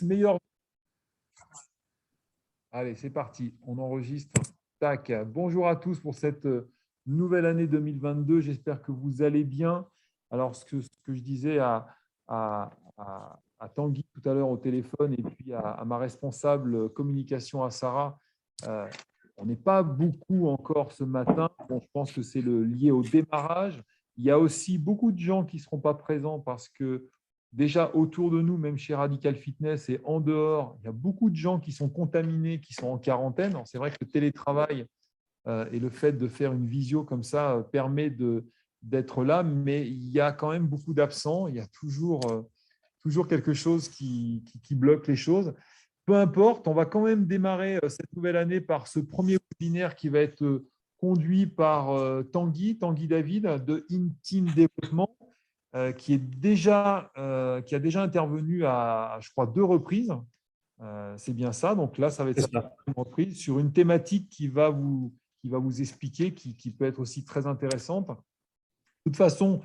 meilleurs. Allez, c'est parti. On enregistre. Tac. Bonjour à tous pour cette nouvelle année 2022. J'espère que vous allez bien. Alors, ce que je disais à Tanguy tout à l'heure au téléphone et puis à ma responsable communication à Sarah, on n'est pas beaucoup encore ce matin. Bon, je pense que c'est lié au démarrage. Il y a aussi beaucoup de gens qui ne seront pas présents parce que déjà autour de nous, même chez Radical Fitness et en dehors, il y a beaucoup de gens qui sont contaminés, qui sont en quarantaine. C'est vrai que le télétravail et le fait de faire une visio comme ça permet d'être là, mais il y a quand même beaucoup d'absents. Il y a toujours quelque chose qui bloque les choses. Peu importe, on va quand même démarrer cette nouvelle année par ce premier webinaire qui va être conduit par Tanguy David de InTeam Développement, qui a déjà intervenu à, je crois, 2 reprises. C'est bien ça. Donc là, ça va être sa deuxième reprise sur une thématique qui va vous expliquer, qui peut être aussi très intéressante. De toute façon,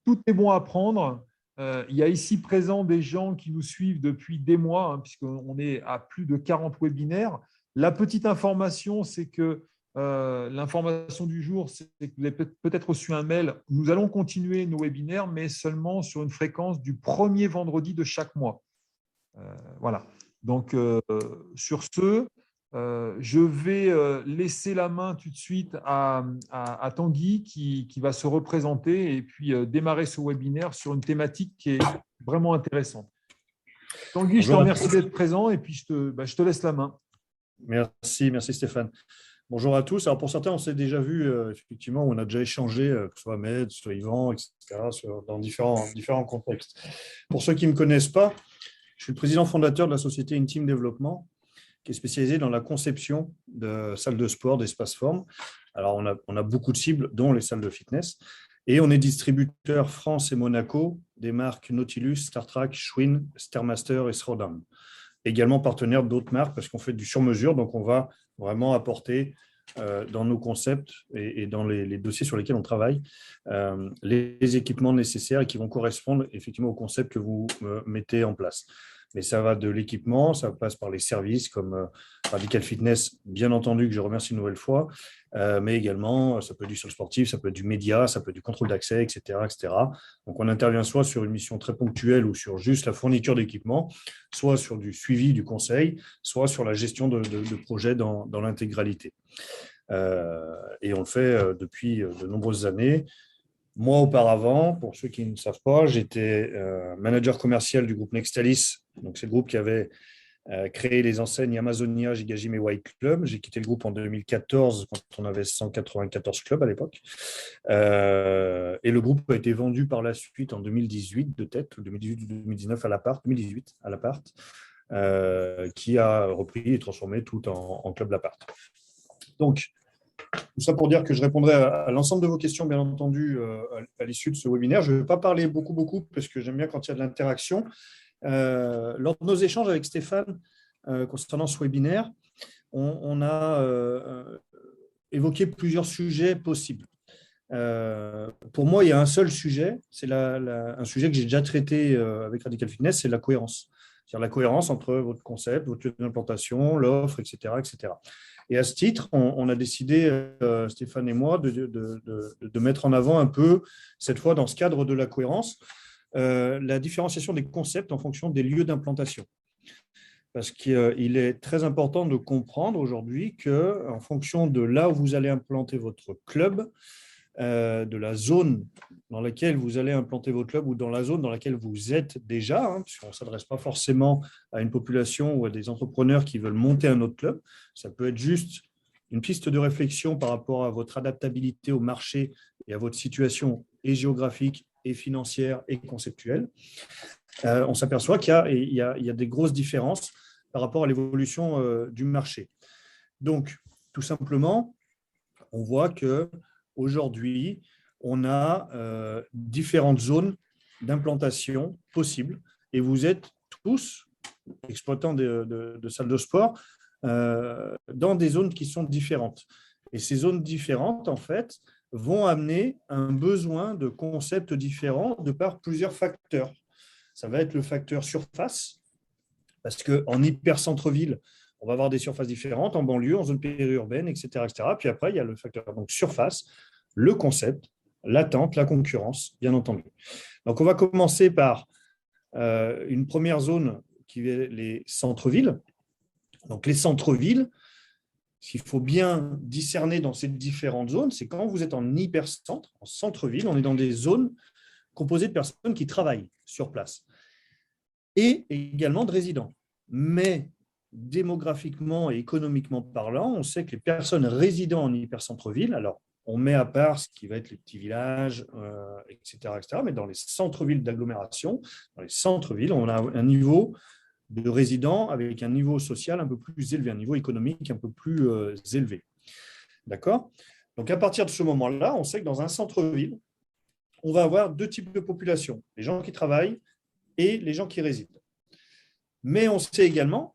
tout est bon à prendre. Il y a ici présent des gens qui nous suivent depuis des mois, puisqu'on est à plus de 40 webinaires. La petite information, c'est que l'information du jour, c'est que vous avez peut-être reçu un mail. Nous allons continuer nos webinaires, mais seulement sur une fréquence du premier vendredi de chaque mois. Voilà. Donc, sur ce, je vais laisser la main tout de suite à Tanguy qui va se représenter et puis démarrer ce webinaire sur une thématique qui est vraiment intéressante. Tanguy, je te remercie d'être présent et puis je te laisse la main. Merci Stéphane. Bonjour à tous. Alors pour certains, on s'est déjà vu, effectivement, on a déjà échangé, que ce soit Ahmed, que ce soit Yvan, etc., dans différents contextes. Pour ceux qui ne me connaissent pas, je suis le président fondateur de la société InTeam Développement, qui est spécialisée dans la conception de salles de sport, d'espaces formes. Alors, on a beaucoup de cibles, dont les salles de fitness. Et on est distributeur France et Monaco des marques Nautilus, StarTrack, Schwinn, Stairmaster et Throwdown. Également partenaire d'autres marques parce qu'on fait du sur-mesure. Donc, on va vraiment apporter dans nos concepts et dans les dossiers sur lesquels on travaille les équipements nécessaires et qui vont correspondre effectivement au concept que vous mettez en place. Mais ça va de l'équipement, ça passe par les services comme Radical Fitness, bien entendu, que je remercie une nouvelle fois, mais également, ça peut être du sol sportif, ça peut être du média, ça peut être du contrôle d'accès, etc., etc. Donc, on intervient soit sur une mission très ponctuelle ou sur juste la fourniture d'équipement, soit sur du suivi du conseil, soit sur la gestion de projets dans l'intégralité. Et on le fait depuis de nombreuses années. Moi, auparavant, pour ceux qui ne savent pas, j'étais manager commercial du groupe Nextalis. Donc, c'est le groupe qui avait créé les enseignes Amazonia, Gigajim et White Club. J'ai quitté le groupe en 2014 quand on avait 194 clubs à l'époque. Et le groupe a été vendu par la suite en 2018 de tête, 2018 ou 2019 à l'appart, 2018 à l'appart, qui a repris et transformé tout en club l'appart. Donc, tout ça pour dire que je répondrai à l'ensemble de vos questions, bien entendu, à l'issue de ce webinaire. Je ne vais pas parler beaucoup, parce que j'aime bien quand il y a de l'interaction. Lors de nos échanges avec Stéphane concernant ce webinaire, on a évoqué plusieurs sujets possibles. Pour moi, il y a un seul sujet, c'est un sujet que j'ai déjà traité avec Radical Fitness, c'est la cohérence. C'est-à-dire la cohérence entre votre concept, votre lieu d'implantation, l'offre, etc., etc. Et à ce titre, on a décidé, Stéphane et moi, de mettre en avant un peu, cette fois dans ce cadre de la cohérence, la différenciation des concepts en fonction des lieux d'implantation. Parce qu'il est très important de comprendre aujourd'hui qu'en fonction de là où vous allez implanter votre club, de la zone dans laquelle vous allez implanter votre club ou dans la zone dans laquelle vous êtes déjà, puisqu'on ne s'adresse pas forcément à une population ou à des entrepreneurs qui veulent monter un autre club. Ça peut être juste une piste de réflexion par rapport à votre adaptabilité au marché et à votre situation et géographique et financière et conceptuelle. On s'aperçoit qu'il y a des grosses différences par rapport à l'évolution du marché. Donc, tout simplement, on voit que aujourd'hui, on a différentes zones d'implantation possibles et vous êtes tous, exploitants de salles de sport, dans des zones qui sont différentes. Et ces zones différentes, en fait, vont amener un besoin de concepts différents de par plusieurs facteurs. Ça va être le facteur surface, Parce qu'en hyper-centre-ville, on va avoir des surfaces différentes, en banlieue, en zone périurbaine, etc., etc. Puis après, il y a le facteur donc, surface, le concept, l'attente, la concurrence, bien entendu. Donc, on va commencer par une première zone qui est les centres-villes. Donc, les centres-villes, ce qu'il faut bien discerner dans ces différentes zones, c'est quand vous êtes en hypercentre, en centre-ville, on est dans des zones composées de personnes qui travaillent sur place et également de résidents. Mais démographiquement et économiquement parlant, on sait que les personnes résidant en hypercentre-ville, alors on met à part ce qui va être les petits villages, etc., etc., mais dans les centres-villes d'agglomération, dans les centres-villes, on a un niveau de résidents avec un niveau social un peu plus élevé, un niveau économique un peu plus élevé. D'accord ? Donc, à partir de ce moment-là, on sait que dans un centre-ville, on va avoir deux types de population, les gens qui travaillent et les gens qui résident. Mais on sait également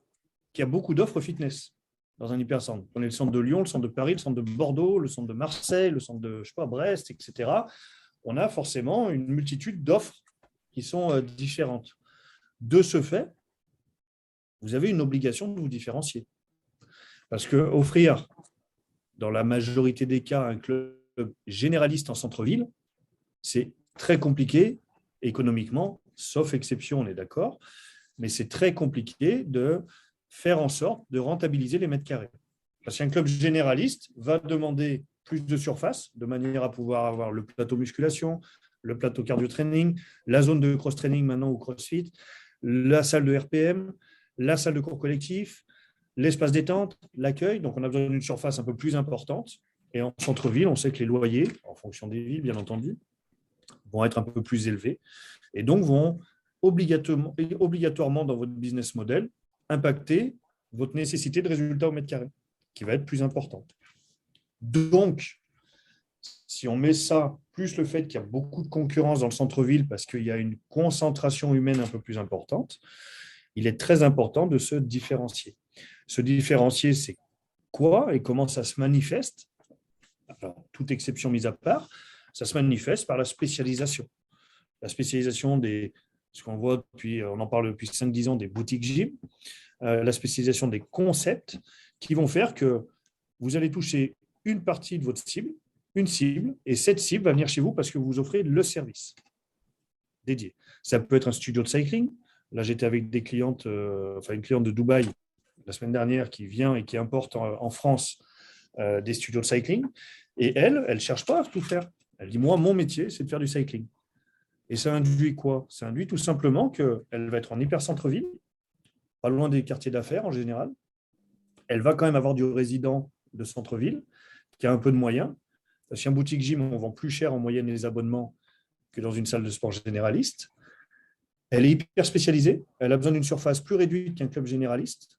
qu'il y a beaucoup d'offres fitness dans un hypercentre. On est le centre de Lyon, le centre de Paris, le centre de Bordeaux, le centre de Marseille, le centre de Brest, etc. On a forcément une multitude d'offres qui sont différentes. De ce fait, vous avez une obligation de vous différencier. Parce qu'offrir, dans la majorité des cas, un club généraliste en centre-ville, c'est très compliqué économiquement, sauf exception, on est d'accord, mais c'est très compliqué de faire en sorte de rentabiliser les mètres carrés. Parce qu'un club généraliste va demander plus de surface, de manière à pouvoir avoir le plateau musculation, le plateau cardio-training, la zone de cross-training maintenant ou crossfit, la salle de RPM, la salle de cours collectif, l'espace détente, l'accueil. Donc, on a besoin d'une surface un peu plus importante. Et en centre-ville, on sait que les loyers, en fonction des villes, bien entendu, vont être un peu plus élevés et donc vont obligatoirement dans votre business model impacter votre nécessité de résultat au mètre carré, qui va être plus importante. Donc, si on met ça, plus le fait qu'il y a beaucoup de concurrence dans le centre-ville parce qu'il y a une concentration humaine un peu plus importante, il est très important de se différencier. Se différencier, c'est quoi et comment ça se manifeste? Alors, toute exception mise à part, ça se manifeste par la spécialisation. La spécialisation ce qu'on voit depuis, on en parle depuis 5-10 ans, des boutiques gym, la spécialisation des concepts qui vont faire que vous allez toucher une partie de votre cible, une cible, et cette cible va venir chez vous parce que vous offrez le service dédié. Ça peut être un studio de cycling. Là, j'étais avec des clientes, une cliente de Dubaï la semaine dernière qui vient et qui importe en France des studios de cycling. Et elle ne cherche pas à tout faire. Elle dit, moi, mon métier, c'est de faire du cycling. Et ça induit quoi? Ça induit tout simplement qu'elle va être en hyper-centre-ville, pas loin des quartiers d'affaires en général. Elle va quand même avoir du résident de centre-ville qui a un peu de moyens. Parce qu'un boutique gym, on vend plus cher en moyenne les abonnements que dans une salle de sport généraliste. Elle est hyper spécialisée. Elle a besoin d'une surface plus réduite qu'un club généraliste,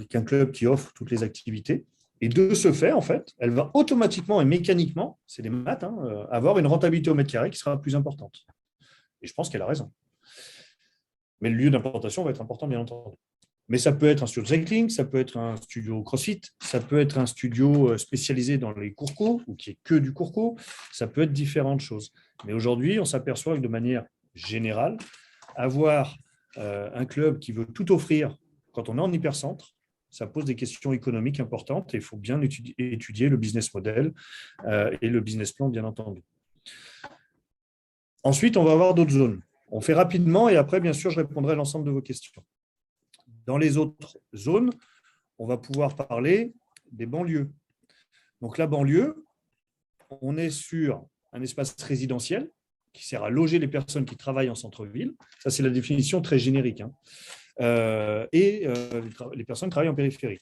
qu'un club qui offre toutes les activités. Et de ce fait, en fait, elle va automatiquement et mécaniquement, c'est des maths, avoir une rentabilité au mètre carré qui sera plus importante. Et je pense qu'elle a raison. Mais le lieu d'implantation va être important, bien entendu. Mais ça peut être un studio de cycling, ça peut être un studio CrossFit, ça peut être un studio spécialisé dans les cours co, ou qui est que du cours co, ça peut être différentes choses. Mais aujourd'hui, on s'aperçoit que de manière générale, avoir un club qui veut tout offrir quand on est en hypercentre, ça pose des questions économiques importantes et il faut bien étudier le business model et le business plan, bien entendu. Ensuite, on va avoir d'autres zones. On fait rapidement et après, bien sûr, je répondrai à l'ensemble de vos questions. Dans les autres zones, on va pouvoir parler des banlieues. Donc la banlieue, on est sur un espace résidentiel qui sert à loger les personnes qui travaillent en centre-ville. Ça, c'est la définition très générique. Les personnes qui travaillent en périphérie.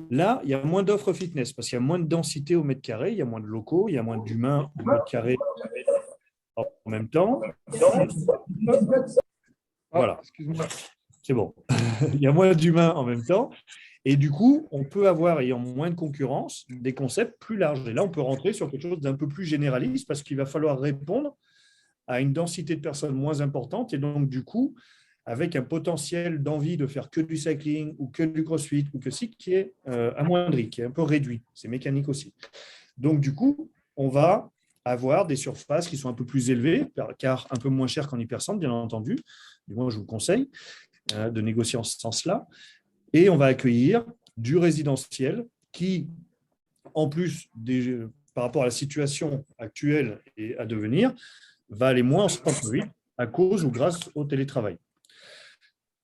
Là, il y a moins d'offres fitness parce qu'il y a moins de densité au mètre carré, il y a moins de locaux, il y a moins d'humains au mètre carré en même temps. Voilà, excuse-moi. C'est bon. Il y a moins d'humains en même temps. Et du coup, on peut avoir, ayant moins de concurrence, des concepts plus larges. Et là, on peut rentrer sur quelque chose d'un peu plus généraliste parce qu'il va falloir répondre à une densité de personnes moins importante et donc, du coup, avec un potentiel d'envie de faire que du cycling ou que du crossfit ou que si qui est amoindri, qui est un peu réduit. C'est mécanique aussi. Donc, du coup, on va avoir des surfaces qui sont un peu plus élevées, car un peu moins chères qu'en hypercentre, bien entendu. Du moins, je vous conseille. de négocier en ce sens-là. Et on va accueillir du résidentiel qui, en plus, par rapport à la situation actuelle et à devenir, va aller moins en centre-ville à cause ou grâce au télétravail.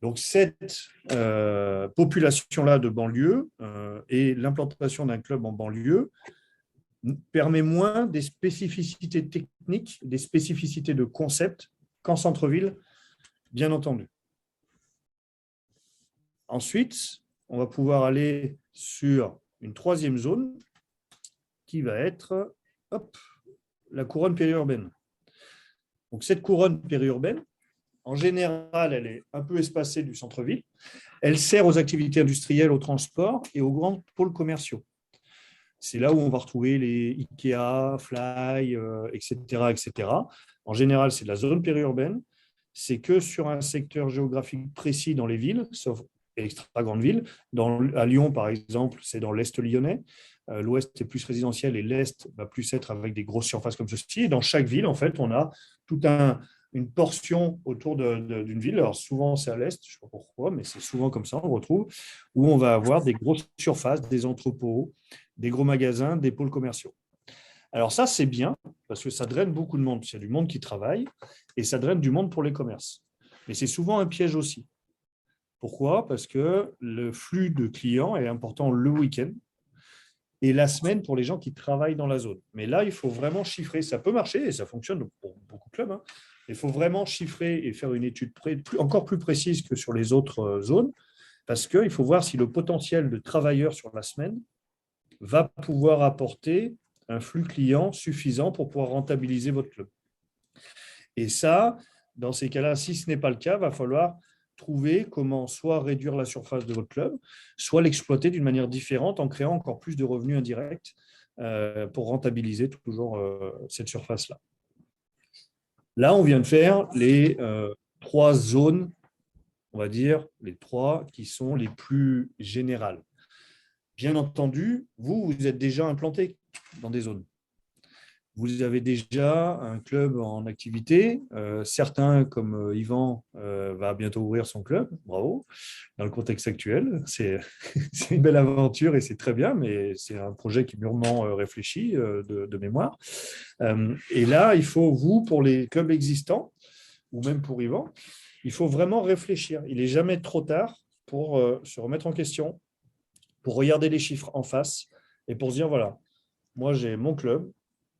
Donc, cette population-là de banlieue et l'implantation d'un club en banlieue permet moins des spécificités techniques, des spécificités de concept qu'en centre-ville, bien entendu. Ensuite, on va pouvoir aller sur une troisième zone qui va être la couronne périurbaine. Donc, cette couronne périurbaine, en général, elle est un peu espacée du centre-ville. Elle sert aux activités industrielles, au transport et aux grands pôles commerciaux. C'est là où on va retrouver les Ikea, Fly, etc., etc. En général, c'est de la zone périurbaine. C'est que sur un secteur géographique précis dans les villes, sauf extra grandes villes. À Lyon, par exemple, c'est dans l'Est lyonnais. L'Ouest est plus résidentiel et l'Est va plus être avec des grosses surfaces comme ceci. Et dans chaque ville, en fait, on a toute une portion autour d'une ville. Alors souvent, c'est à l'Est, je ne sais pas pourquoi, mais c'est souvent comme ça, on retrouve, où on va avoir des grosses surfaces, des entrepôts, des gros magasins, des pôles commerciaux. Alors ça, c'est bien, parce que ça draine beaucoup de monde. Il y a du monde qui travaille, et ça draine du monde pour les commerces. Mais c'est souvent un piège aussi. Pourquoi ? Parce que le flux de clients est important le week-end et la semaine pour les gens qui travaillent dans la zone. Mais là, il faut vraiment chiffrer. Ça peut marcher et ça fonctionne pour beaucoup de clubs. Il faut vraiment chiffrer et faire une étude encore plus précise que sur les autres zones, parce qu'il faut voir si le potentiel de travailleurs sur la semaine va pouvoir apporter un flux client suffisant pour pouvoir rentabiliser votre club. Et ça, dans ces cas-là, si ce n'est pas le cas, il va falloir trouver comment soit réduire la surface de votre club, soit l'exploiter d'une manière différente en créant encore plus de revenus indirects pour rentabiliser toujours cette surface-là. Là, on vient de faire les 3 zones, on va dire, les 3 qui sont les plus générales. Bien entendu, vous êtes déjà implanté dans des zones. Vous avez déjà un club en activité. Certains, comme Yvan, va bientôt ouvrir son club. Bravo. Dans le contexte actuel, c'est une belle aventure et c'est très bien, mais c'est un projet qui est mûrement réfléchi de mémoire. Et là, il faut, vous, pour les clubs existants, ou même pour Yvan, il faut vraiment réfléchir. Il n'est jamais trop tard pour se remettre en question, pour regarder les chiffres en face et pour se dire, voilà, moi j'ai mon club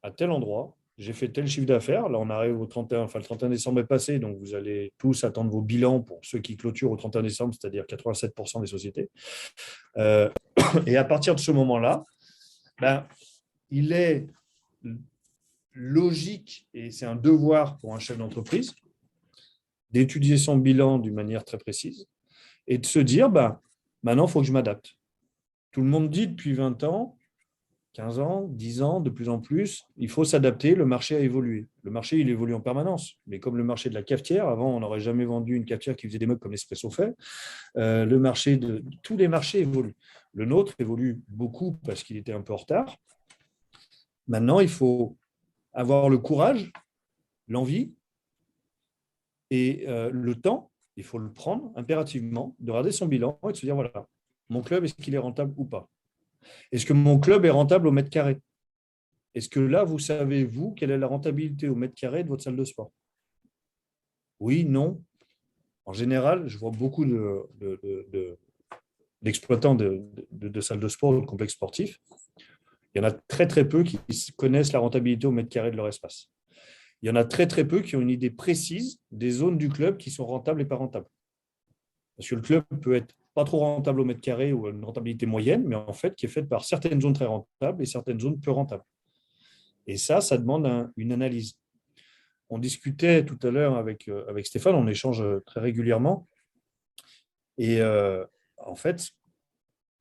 à tel endroit, j'ai fait tel chiffre d'affaires. Là, on arrive au 31, le 31 décembre est passé, donc vous allez tous attendre vos bilans pour ceux qui clôturent au 31 décembre, c'est-à-dire 87% des sociétés. Et à partir de ce moment-là, il est logique, et c'est un devoir pour un chef d'entreprise, d'étudier son bilan d'une manière très précise et de se dire, maintenant, il faut que je m'adapte. Tout le monde dit depuis 20 ans, 15 ans, 10 ans, de plus en plus, il faut s'adapter, le marché a évolué. Le marché, il évolue en permanence. Mais comme le marché de la cafetière, avant, on n'aurait jamais vendu une cafetière qui faisait des meubles comme l'Espresso fait. Tous les marchés évoluent. Le nôtre évolue beaucoup parce qu'il était un peu en retard. Maintenant, il faut avoir le courage, l'envie et le temps, il faut le prendre impérativement, de regarder son bilan et de se dire, voilà, mon club, est-ce qu'il est rentable ou pas ? Est-ce que mon club est rentable au mètre carré ? Est-ce que là, vous savez, vous, quelle est la rentabilité au mètre carré de votre salle de sport ? Oui, non. En général, je vois beaucoup d'exploitants de salles de sport ou de complexes sportifs. Il y en a très, très peu qui connaissent la rentabilité au mètre carré de leur espace. Il y en a très, très peu qui ont une idée précise des zones du club qui sont rentables et pas rentables. Parce que le club peut être pas trop rentable au mètre carré ou une rentabilité moyenne, mais en fait qui est faite par certaines zones très rentables et certaines zones peu rentables. Et ça demande une analyse. On discutait tout à l'heure avec Stéphane, on échange très régulièrement. Et en fait,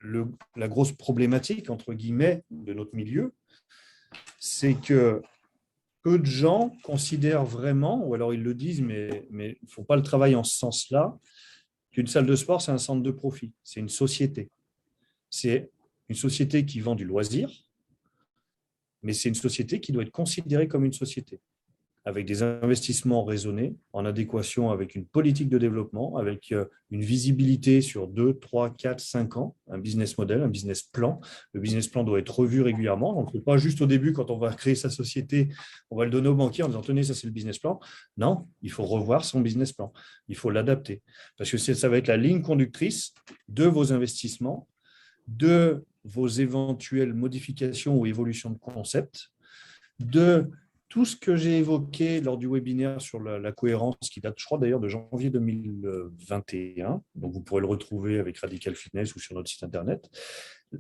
la grosse problématique, entre guillemets, de notre milieu, c'est que peu de gens considèrent vraiment, ou alors ils le disent, mais ils ne font pas le travail en ce sens-là, qu'une salle de sport, c'est un centre de profit, c'est une société. C'est une société qui vend du loisir, mais c'est une société qui doit être considérée comme une société, avec des investissements raisonnés, en adéquation avec une politique de développement, avec une visibilité sur 2, 3, 4, 5 ans, un business model, un business plan. Le business plan doit être revu régulièrement. Donc, pas juste au début, quand on va créer sa société, on va le donner au banquier en disant « Tenez, ça c'est le business plan ». Non, il faut revoir son business plan. Il faut l'adapter. Parce que ça va être la ligne conductrice de vos investissements, de vos éventuelles modifications ou évolutions de concept, de tout ce que j'ai évoqué lors du webinaire sur la cohérence, qui date, je crois d'ailleurs, de janvier 2021, donc vous pourrez le retrouver avec Radical Fitness ou sur notre site internet.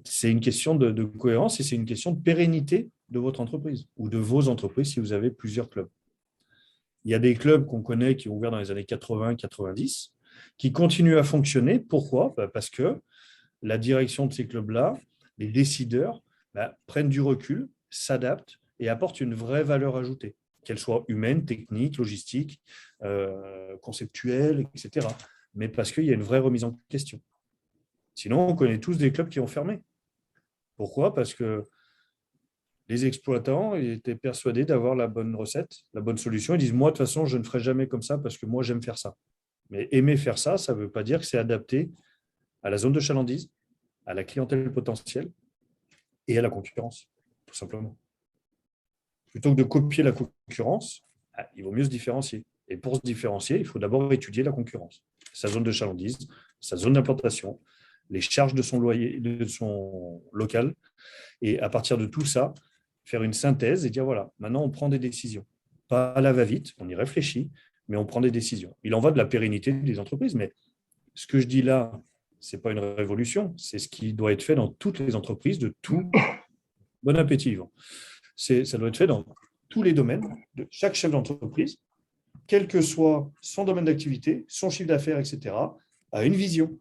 C'est une question de cohérence et c'est une question de pérennité de votre entreprise ou de vos entreprises si vous avez plusieurs clubs. Il y a des clubs qu'on connaît qui ont ouvert dans les années 80-90, qui continuent à fonctionner. Pourquoi ? Parce que la direction de ces clubs-là, les décideurs, prennent du recul, s'adaptent et apportent une vraie valeur ajoutée, qu'elle soit humaine, technique, logistique, conceptuelle, etc. Mais parce qu'il y a une vraie remise en question. Sinon, on connaît tous des clubs qui ont fermé. Pourquoi ? Parce que les exploitants étaient persuadés d'avoir la bonne recette, la bonne solution. Ils disent « Moi, de toute façon, je ne ferai jamais comme ça parce que moi, j'aime faire ça. » Mais aimer faire ça, ça ne veut pas dire que c'est adapté à la zone de chalandise, à la clientèle potentielle et à la concurrence, tout simplement. Plutôt que de copier la concurrence, il vaut mieux se différencier. Et pour se différencier, il faut d'abord étudier la concurrence, sa zone de chalandise, sa zone d'implantation, les charges de son loyer, de son local. Et à partir de tout ça, faire une synthèse et dire voilà, maintenant on prend des décisions. Pas à la va-vite, on y réfléchit, mais on prend des décisions. Il en va de la pérennité des entreprises, mais ce que je dis là, ce n'est pas une révolution, c'est ce qui doit être fait dans toutes les entreprises de tout. Bon appétit, Yvan. Ça doit être fait dans tous les domaines de chaque chef d'entreprise, quel que soit son domaine d'activité, son chiffre d'affaires, etc., a une vision.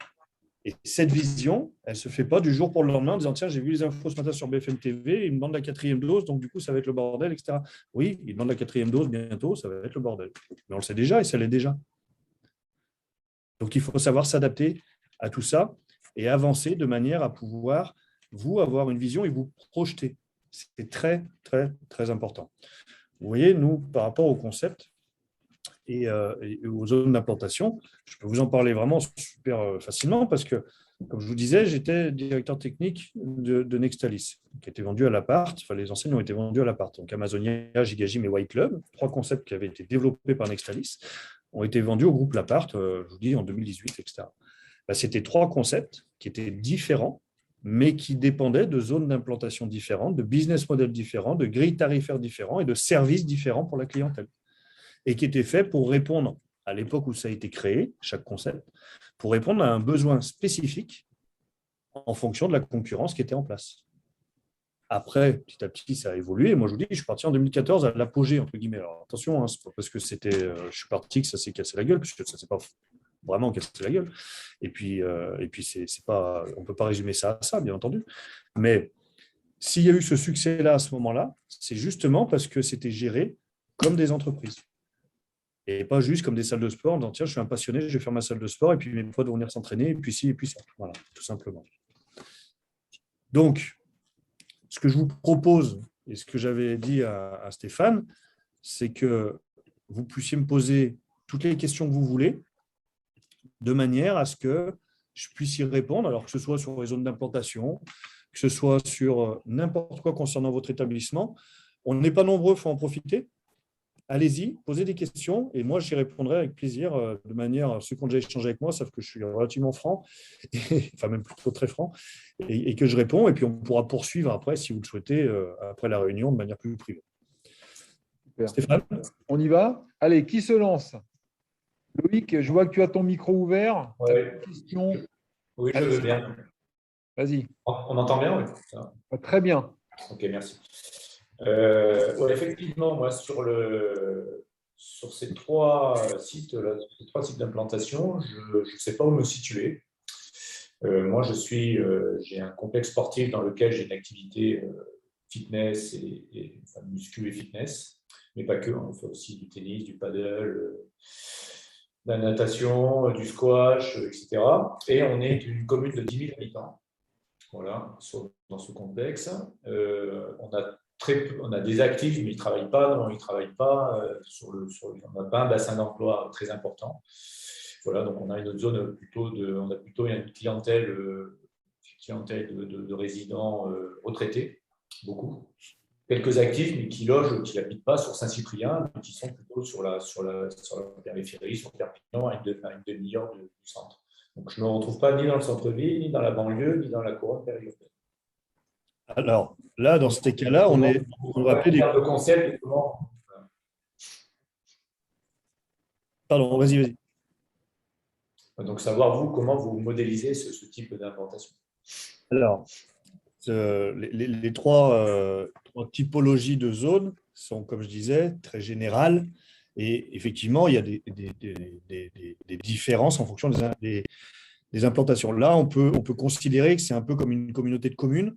Et cette vision, elle ne se fait pas du jour pour le lendemain en disant « Tiens, j'ai vu les infos ce matin sur BFM TV, ils me demandent la 4e dose, donc du coup, ça va être le bordel, etc. » Oui, ils demandent la 4e dose bientôt, ça va être le bordel. Mais on le sait déjà et ça l'est déjà. Donc, il faut savoir s'adapter à tout ça et avancer de manière à pouvoir, vous, avoir une vision et vous projeter. C'est très, très, très important. Vous voyez, nous, par rapport au concept et aux zones d'implantation, je peux vous en parler vraiment super facilement parce que, comme je vous disais, j'étais directeur technique de Nextalis, qui était vendu à l'appart. Enfin, les enseignes ont été vendues à l'appart. Donc, Amazonia, Gigagym et White Club, 3 concepts qui avaient été développés par Nextalis, ont été vendus au groupe Lapart, je vous dis, en 2018, etc. C'était 3 concepts qui étaient différents, mais qui dépendaient de zones d'implantation différentes, de business models différents, de grilles tarifaires différents et de services différents pour la clientèle. Et qui étaient faits pour répondre, à l'époque où ça a été créé, chaque concept, pour répondre à un besoin spécifique en fonction de la concurrence qui était en place. Après, petit à petit, ça a évolué. Moi, je vous dis, je suis parti en 2014 à l'apogée, entre guillemets. Alors, attention, c'est pas parce que je suis parti que ça s'est cassé la gueule, parce que ça ne s'est pas vraiment cassé la gueule. Et puis c'est pas, on ne peut pas résumer ça à ça, bien entendu. Mais s'il y a eu ce succès-là à ce moment-là, c'est justement parce que c'était géré comme des entreprises. Et pas juste comme des salles de sport en disant « Tiens, je suis un passionné, je vais faire ma salle de sport, et puis mes potes vont venir s'entraîner, et puis ci, et puis ça. » Voilà, tout simplement. Donc, ce que je vous propose, et ce que j'avais dit à Stéphane, c'est que vous puissiez me poser toutes les questions que vous voulez, de manière à ce que je puisse y répondre, alors que ce soit sur les zones d'implantation, que ce soit sur n'importe quoi concernant votre établissement. On n'est pas nombreux, il faut en profiter. Allez-y, posez des questions et moi, j'y répondrai avec plaisir de manière, ceux qui ont déjà échangé avec moi savent que je suis relativement franc, enfin même plutôt très franc, et que je réponds et puis on pourra poursuivre après, si vous le souhaitez, après la réunion de manière plus privée. Super. Stéphane ? On y va ? Allez, qui se lance ? Loïc, je vois que tu as ton micro ouvert. Oui, Question. oui, je veux bien. Vas-y. On entend bien, oui. Très bien. Ok, merci. Ouais, effectivement, moi, sur ces 3 sites, ces 3 sites d'implantation, je ne sais pas où me situer. Moi, j'ai un complexe sportif dans lequel j'ai une activité fitness enfin, muscu et fitness, mais pas que. On fait aussi du tennis, du paddle, de la natation, du squash, etc. Et on est une commune de 10 000 habitants. Voilà, dans ce complexe. On a on a des actifs, mais ils ne travaillent pas. Non, ils ne travaillent pas. On n'a pas un bassin d'emploi très important. Voilà, donc on a une autre zone on a plutôt une clientèle de résidents retraités, beaucoup. Quelques actifs, mais qui logent, qui n'habitent pas sur Saint-Cyprien, mais qui sont plutôt sur la périphérie, sur Perpignan, à une demi-heure du centre. Donc je ne me retrouve pas ni dans le centre-ville, ni dans la banlieue, ni dans la couronne périurbaine. Alors, là, dans ces cas-là, on va appeler des… Le concept, comment… Pardon, vas-y. Donc, savoir, vous, comment vous modélisez ce type d'implantation. Alors, les trois typologies de zones sont, comme je disais, très générales. Et effectivement, il y a des différences en fonction des implantations. Là, on peut considérer que c'est un peu comme une communauté de communes.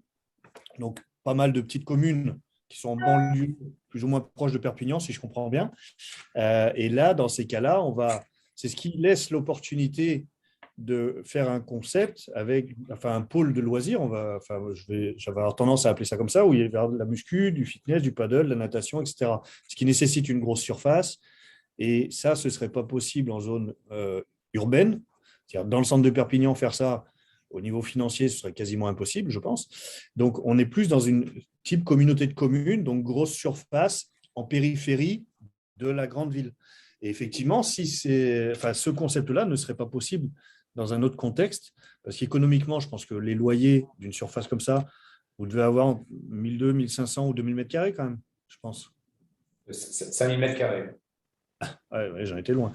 Donc, pas mal de petites communes qui sont en banlieue, plus ou moins proches de Perpignan, si je comprends bien. Et là, dans ces cas-là, c'est ce qui laisse l'opportunité de faire un concept avec un pôle de loisirs. J'avais avoir tendance à appeler ça comme ça, où il y a de la muscu, du fitness, du paddle, de la natation, etc. Ce qui nécessite une grosse surface. Et ça, ce ne serait pas possible en zone urbaine. C'est-à-dire, dans le centre de Perpignan, faire ça, au niveau financier, ce serait quasiment impossible, je pense. Donc, on est plus dans une type communauté de communes, donc grosse surface en périphérie de la grande ville. Et effectivement, ce concept-là ne serait pas possible dans un autre contexte, parce qu'économiquement, je pense que les loyers d'une surface comme ça, vous devez avoir 1200, 1500 ou 2000 mètres carrés quand même, je pense. 5000 mètres carrés. Ouais, j'en étais loin.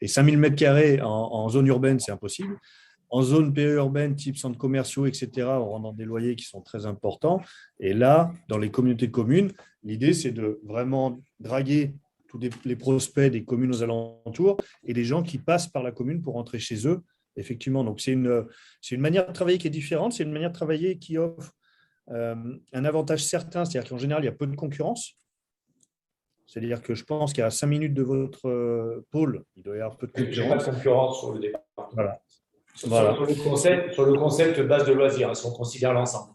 Et 5000 mètres carrés en zone urbaine, c'est impossible. En zone périurbaine, type centres commerciaux, etc., on rentre dans des loyers qui sont très importants. Et là, dans les communautés de communes, l'idée, c'est de vraiment draguer tous les prospects des communes aux alentours et les gens qui passent par la commune pour rentrer chez eux. Effectivement, donc c'est une manière de travailler qui est différente. C'est une manière de travailler qui offre un avantage certain, c'est-à-dire qu'en général, il y a peu de concurrence. C'est-à-dire que je pense qu'à 5 minutes de votre pôle, il doit y avoir peu de concurrence. Il n'y a pas de concurrence sur le départ. Voilà. Sur le concept base de loisirs, si on considère l'ensemble.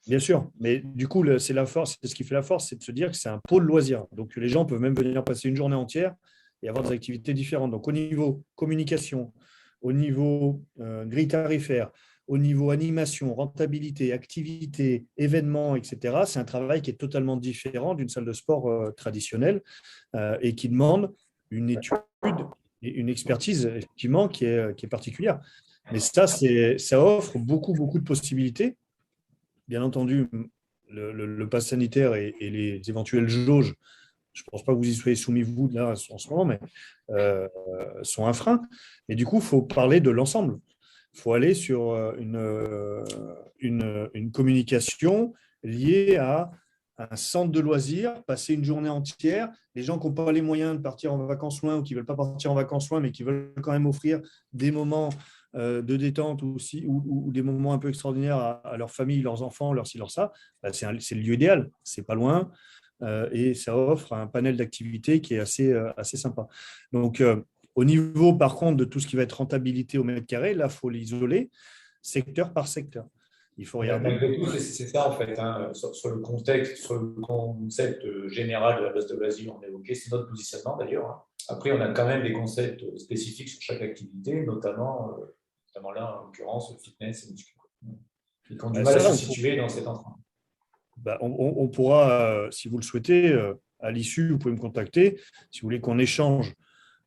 Bien sûr, mais du coup, c'est la force, c'est ce qui fait la force, c'est de se dire que c'est un pôle loisir. Donc, les gens peuvent même venir passer une journée entière et avoir des activités différentes. Donc, au niveau communication, au niveau grille tarifaire, au niveau animation, rentabilité, activité, événements, etc., c'est un travail qui est totalement différent d'une salle de sport traditionnelle et qui demande une étude et une expertise, effectivement, qui est particulière. Mais ça offre beaucoup de possibilités. Bien entendu, le pass sanitaire et les éventuelles jauges, je ne pense pas que vous y soyez soumis, vous, là, en ce moment, mais sont un frein. Mais du coup, il faut parler de l'ensemble. Il faut aller sur une communication liée à un centre de loisirs, passer une journée entière. Les gens qui n'ont pas les moyens de partir en vacances loin ou qui ne veulent pas partir en vacances loin, mais qui veulent quand même offrir des moments de détente aussi, ou des moments un peu extraordinaires à leur famille, leurs enfants, leur ci, leur ça, c'est le lieu idéal. C'est pas loin et ça offre un panel d'activités qui est assez sympa. Donc, au niveau, par contre, de tout ce qui va être rentabilité au mètre carré, là, il faut l'isoler secteur par secteur. Il faut regarder. Malgré tout, c'est ça, en fait. Sur le contexte, sur le concept général de la base de loisirs, on a évoqué, c'est notre positionnement d'ailleurs. Après, on a quand même des concepts spécifiques sur chaque activité, notamment là, en l'occurrence, le fitness et muscu. Ils ont du mal à se situer dans cet ensemble. On pourra, si vous le souhaitez, à l'issue, vous pouvez me contacter. Si vous voulez qu'on échange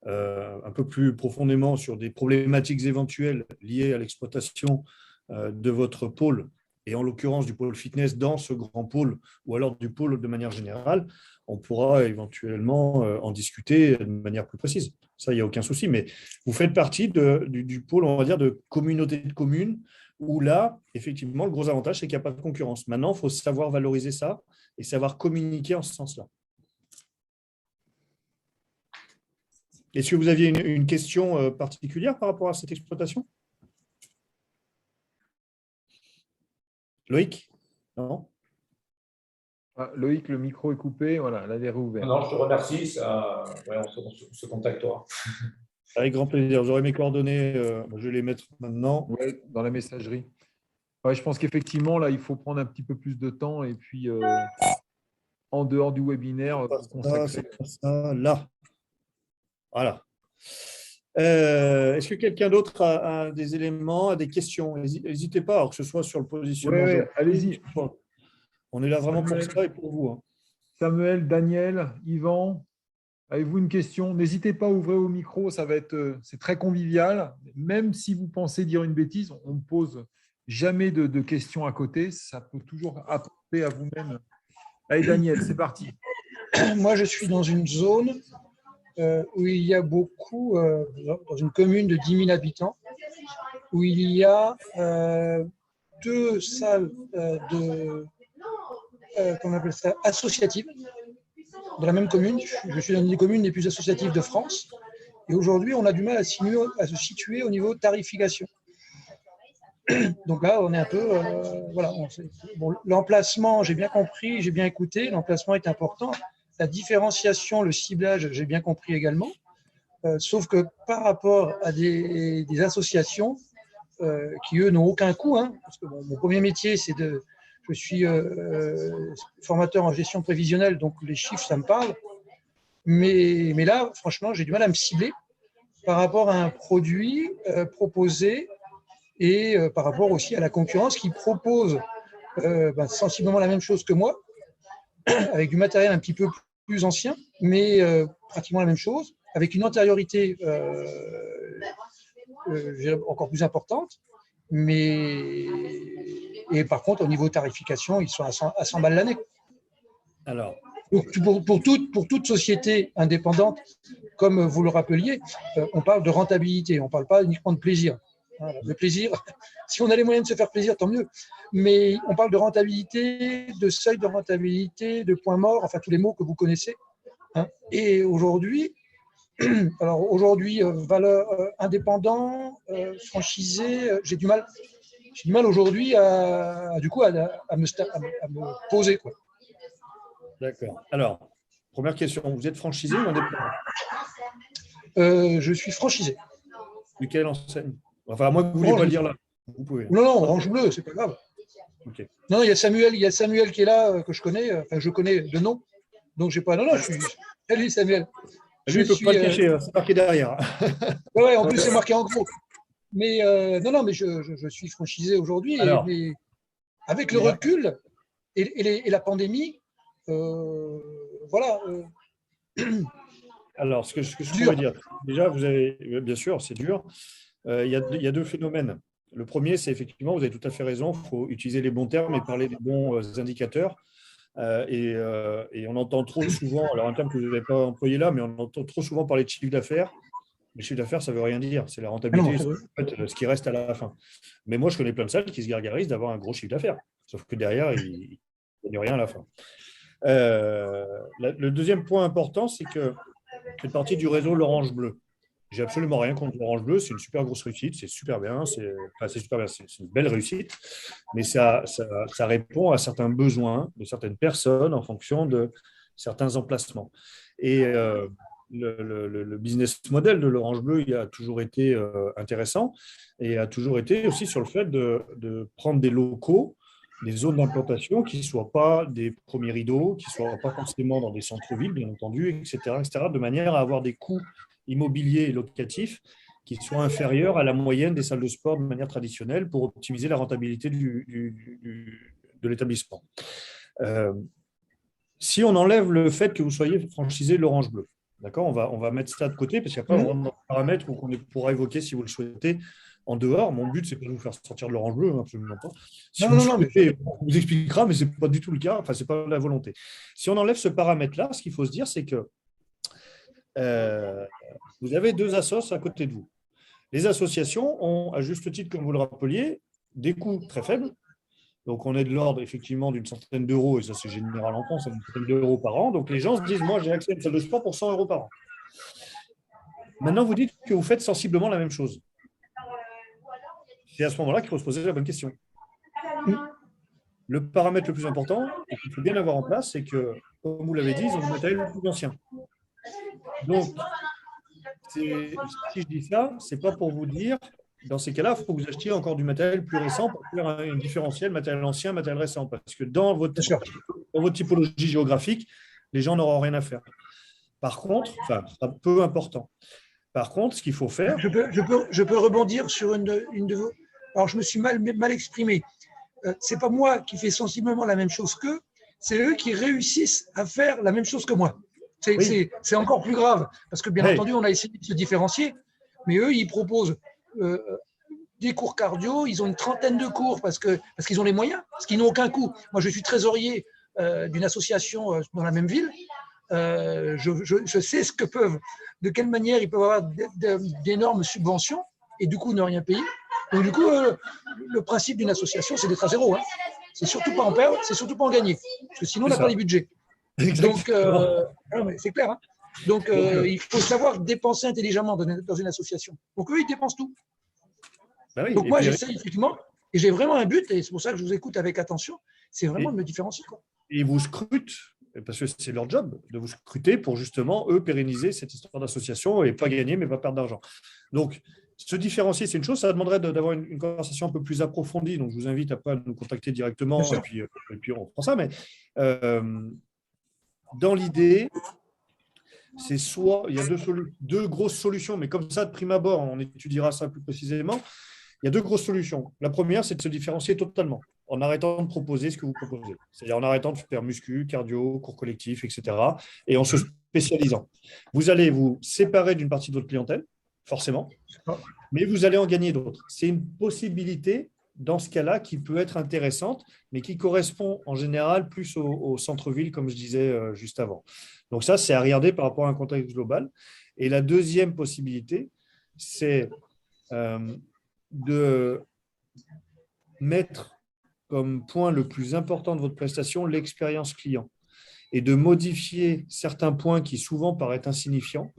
un peu plus profondément sur des problématiques éventuelles liées à l'exploitation de votre pôle, et en l'occurrence du pôle fitness dans ce grand pôle, ou alors du pôle de manière générale, on pourra éventuellement en discuter de manière plus précise. Ça, il n'y a aucun souci. Mais vous faites partie du pôle, on va dire, de communauté de communes, où là, effectivement, le gros avantage, c'est qu'il n'y a pas de concurrence. Maintenant, il faut savoir valoriser ça et savoir communiquer en ce sens-là. Est-ce que vous aviez une question particulière par rapport à cette exploitation ? Loïc ? Non ? Loïc, le micro est coupé. Voilà, là, il est réouvert. Non, je te remercie. On se contactera. Avec grand plaisir. Vous aurez mes coordonnées. Je vais les mettre maintenant. Oui, dans la messagerie. Ouais, je pense qu'effectivement, là, il faut prendre un petit peu plus de temps et puis en dehors du webinaire consacré. C'est pas ça, là. Voilà. Est-ce que quelqu'un d'autre a des éléments, a des questions? N'hésitez pas, alors que ce soit sur le positionnement. Ouais, allez-y. On est là vraiment pour ça et pour vous. Hein. Samuel, Daniel, Yvan, avez-vous une question? N'hésitez pas à ouvrir au micro, c'est très convivial. Même si vous pensez dire une bêtise, on ne pose jamais de questions à côté. Ça peut toujours apporter à vous-même. Allez, Daniel, c'est parti. Moi, je suis dans une zone où il y a beaucoup, dans une commune de 10 000 habitants, où il y a 2 salles qu'on appelle ça, associatives, dans la même commune. Je suis dans une des communes les plus associatives de France. Et aujourd'hui, on a du mal à se situer au niveau tarification. Donc là, on est un peu… voilà, bon, l'emplacement, j'ai bien compris, j'ai bien écouté, l'emplacement est important. La différenciation, le ciblage, j'ai bien compris également. Sauf que par rapport à des associations qui, eux, n'ont aucun coût, hein, parce que bon, mon premier métier, je suis formateur en gestion prévisionnelle, donc les chiffres, ça me parle. Mais là, franchement, j'ai du mal à me cibler par rapport à un produit proposé et par rapport aussi à la concurrence qui propose sensiblement la même chose que moi, avec du matériel un petit peu plus ancien, mais pratiquement la même chose, avec une antériorité encore plus importante. Et par contre, au niveau tarification, ils sont à 100 balles l'année. Alors, pour toute société indépendante, comme vous le rappeliez, on parle de rentabilité, on ne parle pas uniquement de plaisir. Le plaisir, si on a les moyens de se faire plaisir, tant mieux. Mais on parle de rentabilité, de seuil de rentabilité, de points morts, enfin tous les mots que vous connaissez. Et aujourd'hui, valeur indépendant, franchisé, j'ai du mal aujourd'hui à me poser, quoi. D'accord. Alors, première question, vous êtes franchisé ou indépendant? Je suis franchisé. De quelle enseigne? Enfin, à moins que vous ne vouliez pas le dire là. Vous pouvez. Non, Orange Bleu, c'est pas grave. Okay. Non, il y a Samuel qui est là, que je connais, enfin je connais de nom. Donc j'ai pas. Non, je suis. Salut Samuel. Je ne peux pas le cacher, c'est marqué derrière. Ouais, en plus c'est marqué en gros. Mais non, mais je suis franchisé aujourd'hui. Mais avec le recul et la pandémie, voilà. Alors, ce que je pourrais dire, déjà, vous avez, bien sûr, c'est dur. Il y a 2 phénomènes. Le premier, c'est effectivement, vous avez tout à fait raison, il faut utiliser les bons termes et parler des bons indicateurs. Et on entend trop souvent, alors un terme que vous n'avez pas employé là, mais on entend trop souvent parler de chiffre d'affaires. Le chiffre d'affaires, ça ne veut rien dire. C'est la rentabilité, ce qui reste à la fin. Mais moi, je connais plein de salles qui se gargarisent d'avoir un gros chiffre d'affaires. Sauf que derrière, il n'y a rien à la fin. Le deuxième point important, c'est que c'est partie du réseau l'Orange Bleu. J'ai absolument rien contre l'Orange Bleu, c'est une super grosse réussite, c'est super bien, c'est une belle réussite, mais ça répond à certains besoins de certaines personnes en fonction de certains emplacements. Et le business model de l'Orange Bleu, il a toujours été intéressant et a toujours été aussi sur le fait de prendre des locaux, des zones d'implantation qui ne soient pas des premiers rideaux, qui ne soient pas forcément dans des centres-villes, bien entendu, etc., de manière à avoir des coûts immobiliers et locatifs qui soient inférieurs à la moyenne des salles de sport de manière traditionnelle pour optimiser la rentabilité de l'établissement. Si on enlève le fait que vous soyez franchisé de l'Orange Bleu, d'accord, on va mettre ça de côté parce qu'après, on rentre dans des paramètres qu'on pourra évoquer si vous le souhaitez en dehors. Mon but, c'est pas de vous faire sortir de l'Orange Bleu, absolument pas. Si vous souhaitez, on vous expliquera, mais ce n'est pas du tout le cas. Enfin, ce n'est pas la volonté. Si on enlève ce paramètre-là, ce qu'il faut se dire, c'est que vous avez 2 assos à côté de vous. Les associations ont, à juste titre, comme vous le rappeliez, des coûts très faibles. Donc, on est de l'ordre, effectivement, d'une centaine d'euros, et ça, c'est général en France, c'est une centaine d'euros par an. Donc, les gens se disent, moi, j'ai accès à une salle de sport pour 100 euros par an. Maintenant, vous dites que vous faites sensiblement la même chose. C'est à ce moment-là qu'il faut se poser la bonne question. Le paramètre le plus important, et qu'il faut bien avoir en place, c'est que, comme vous l'avez dit, ils ont le matériel le plus ancien. Donc, si je dis ça, ce n'est pas pour vous dire dans ces cas-là, il faut que vous achetiez encore du matériel plus récent pour faire un différentiel, matériel ancien, matériel récent. Parce que dans votre typologie géographique, les gens n'auront rien à faire. Par contre, enfin, c'est peu important. Par contre, ce qu'il faut faire… Je peux rebondir sur une de vos… Alors, je me suis mal exprimé. Ce n'est pas moi qui fais sensiblement la même chose qu'eux, c'est eux qui réussissent à faire la même chose que moi. C'est encore plus grave, parce que bien entendu, on a essayé de se différencier, mais eux, ils proposent des cours cardio, ils ont une trentaine de cours parce qu'ils ont les moyens, parce qu'ils n'ont aucun coût. Moi, je suis trésorier d'une association dans la même ville. Je sais de quelle manière ils peuvent avoir d'énormes subventions et du coup ne rien payer. Donc du coup, le principe d'une association, c'est d'être à zéro. Hein. C'est surtout pas en perdre, c'est surtout pas en gagner, parce que sinon on n'a pas les budgets. Donc, c'est clair. Hein. Donc, il faut savoir dépenser intelligemment dans une association. Donc eux, ils dépensent tout. Ben oui, donc moi, j'essaie effectivement, et j'ai vraiment un but, et c'est pour ça que je vous écoute avec attention, c'est vraiment de me différencier. Quoi. Et ils vous scrutent, parce que c'est leur job de vous scruter pour justement, eux, pérenniser cette histoire d'association et pas gagner, mais pas perdre d'argent. Donc, se différencier, c'est une chose, ça demanderait d'avoir une conversation un peu plus approfondie. Donc, je vous invite après à nous contacter directement et puis on prend ça. Mais dans l'idée, c'est soit, il y a deux grosses solutions, mais comme ça, de prime abord, on étudiera ça plus précisément. Il y a deux grosses solutions. La première, c'est de se différencier totalement, en arrêtant de proposer ce que vous proposez. C'est-à-dire en arrêtant de faire muscu, cardio, cours collectifs, etc. et en se spécialisant. Vous allez vous séparer d'une partie de votre clientèle, forcément, mais vous allez en gagner d'autres. C'est une possibilité, dans ce cas-là, qui peut être intéressante, mais qui correspond en général plus au centre-ville, comme je disais juste avant. Donc ça, c'est à regarder par rapport à un contexte global. Et la deuxième possibilité, c'est de mettre comme point le plus important de votre prestation l'expérience client et de modifier certains points qui souvent paraissent insignifiants,